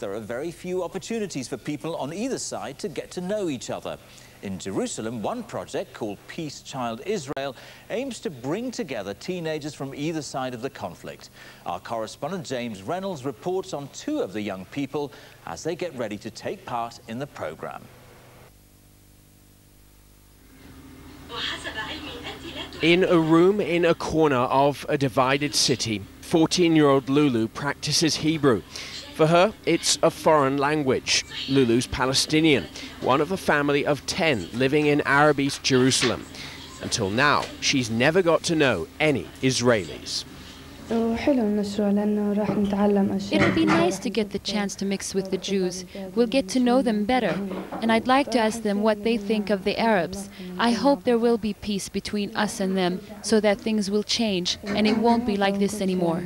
there are very few opportunities for people on either side to get to know each other. In Jerusalem, one project called Peace Child Israel aims to bring together teenagers from either side of the conflict. Our correspondent James Reynolds reports on two of the young people as they get ready to take part in the program. In a room in a corner of a divided city, 14-year-old Lulu practices Hebrew. For her, it's a foreign language. Lulu's Palestinian, one of a family of 10 living in Arab East Jerusalem. Until now, she's never got to know any Israelis. It'll be nice to get the chance to mix with the Jews. We'll get to know them better. And I'd like to ask them what they think of the Arabs. I hope there will be peace between us and them so that things will change and it won't be like this anymore.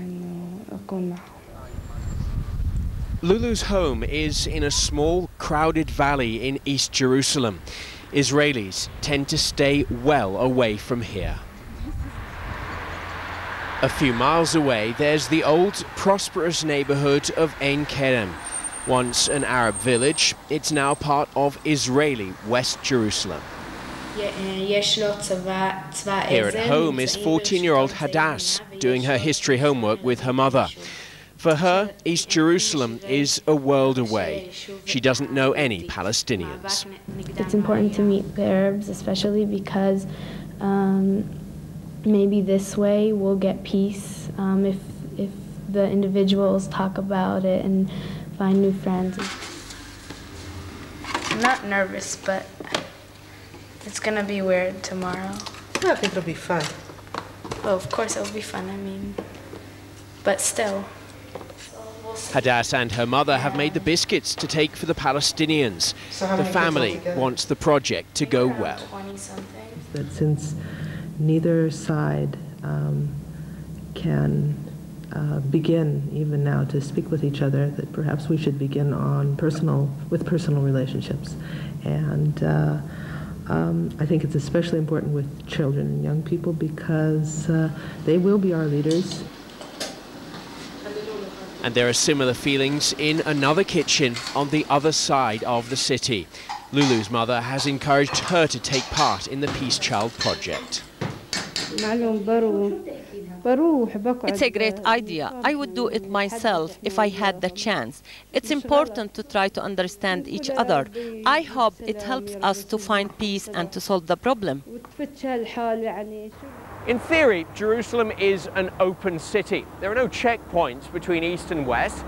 Lulu's home is in a small, crowded valley in East Jerusalem. Israelis tend to stay well away from here. A few miles away, there's the old, prosperous neighborhood of Ein Kerem. Once an Arab village, it's now part of Israeli West Jerusalem. Here at home is 14-year-old Hadass, doing her history homework with her mother. For her, East Jerusalem is a world away. She doesn't know any Palestinians. It's important to meet the Arabs, especially because maybe this way we'll get peace if the individuals talk about it and find new friends. I'm not nervous, but it's gonna be weird tomorrow. I think it'll be fun. Well, of course it'll be fun, I mean, but still. Hadass and her mother have made the biscuits to take for the Palestinians. The family wants the project to go well. That since neither side can begin even now to speak with each other, that perhaps we should begin on personal relationships. And I think it's especially important with children and young people because they will be our leaders. And there are similar feelings in another kitchen on the other side of the city. Lulu's mother has encouraged her to take part in the Peace Child project. It's a great idea. I would do it myself if I had the chance. It's important to try to understand each other. I hope it helps us to find peace and to solve the problem. In theory, Jerusalem is an open city. There are no checkpoints between east and west.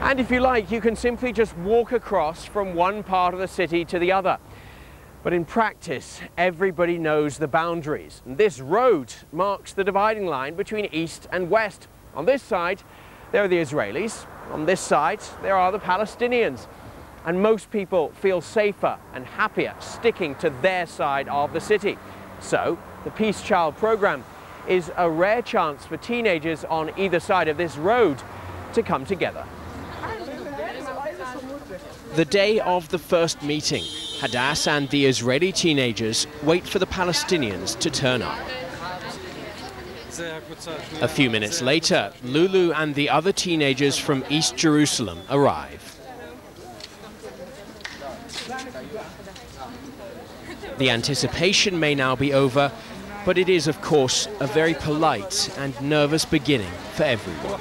And if you like, you can simply just walk across from one part of the city to the other. But in practice, everybody knows the boundaries. And this road marks the dividing line between east and west. On this side, there are the Israelis. On this side, there are the Palestinians. And most people feel safer and happier sticking to their side of the city. So, the Peace Child program is a rare chance for teenagers on either side of this road to come together. The day of the first meeting, Hadass and the Israeli teenagers wait for the Palestinians to turn up. A few minutes later, Lulu and the other teenagers from East Jerusalem arrive. The anticipation may now be over, but it is, of course, a very polite and nervous beginning for everyone.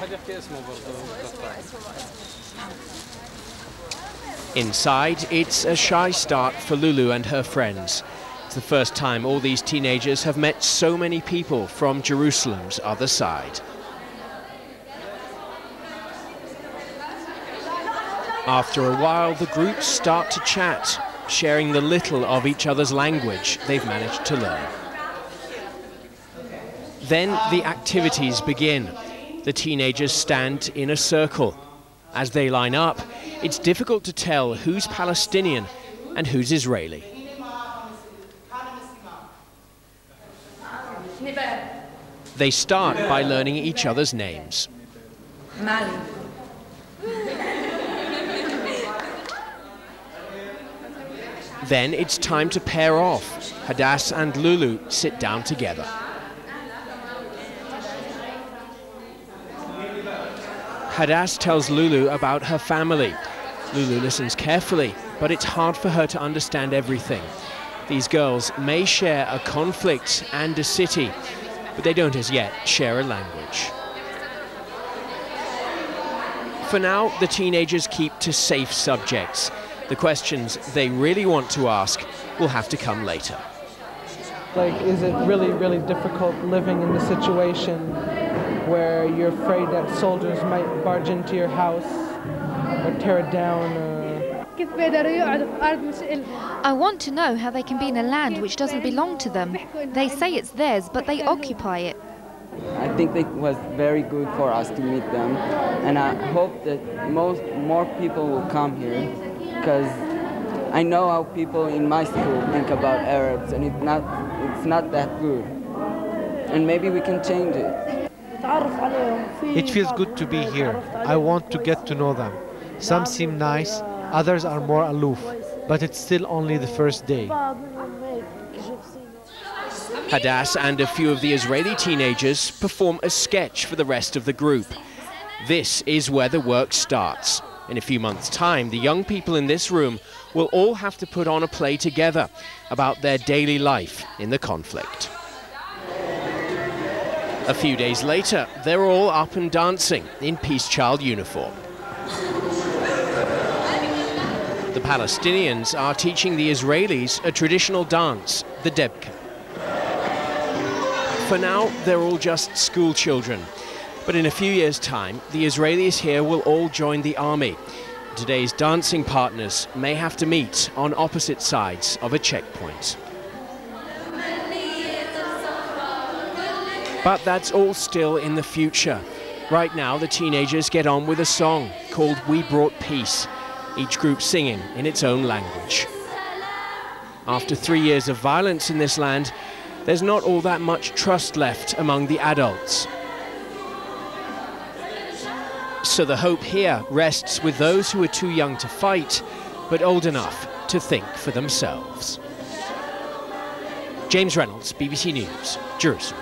Inside, it's a shy start for Lulu and her friends. It's the first time all these teenagers have met so many people from Jerusalem's other side. After a while, the groups start to chat, sharing the little of each other's language they've managed to learn. Then the activities begin. The teenagers stand in a circle. As they line up, it's difficult to tell who's Palestinian and who's Israeli. They start by learning each other's names. Then it's time to pair off. Hadass and Lulu sit down together. Hadass tells Lulu about her family. Lulu listens carefully, but it's hard for her to understand everything. These girls may share a conflict and a city, but they don't as yet share a language. For now, the teenagers keep to safe subjects. The questions they really want to ask will have to come later. Like, is it really, really difficult living in the situation where you're afraid that soldiers might barge into your house or tear it down? I want to know how they can be in a land which doesn't belong to them. They say it's theirs, but they occupy it. I think it was very good for us to meet them, and I hope that more people will come here, because I know how people in my school think about Arabs, and it's not that good, and maybe we can change it. It feels good to be here. I want to get to know them. Some seem nice, others are more aloof, but it's still only the first day. Hadass and a few of the Israeli teenagers perform a sketch for the rest of the group. This is where the work starts. In a few months' time, the young people in this room will all have to put on a play together about their daily life in the conflict. A few days later, they're all up and dancing in Peace Child uniform. The Palestinians are teaching the Israelis a traditional dance, the debka. For now, they're all just school children. But in a few years' time, the Israelis here will all join the army. Today's dancing partners may have to meet on opposite sides of a checkpoint. But that's all still in the future. Right now, the teenagers get on with a song called We Brought Peace, each group singing in its own language. After 3 years of violence in this land, there's not all that much trust left among the adults. So the hope here rests with those who are too young to fight, but old enough to think for themselves. James Reynolds, BBC News, Jerusalem.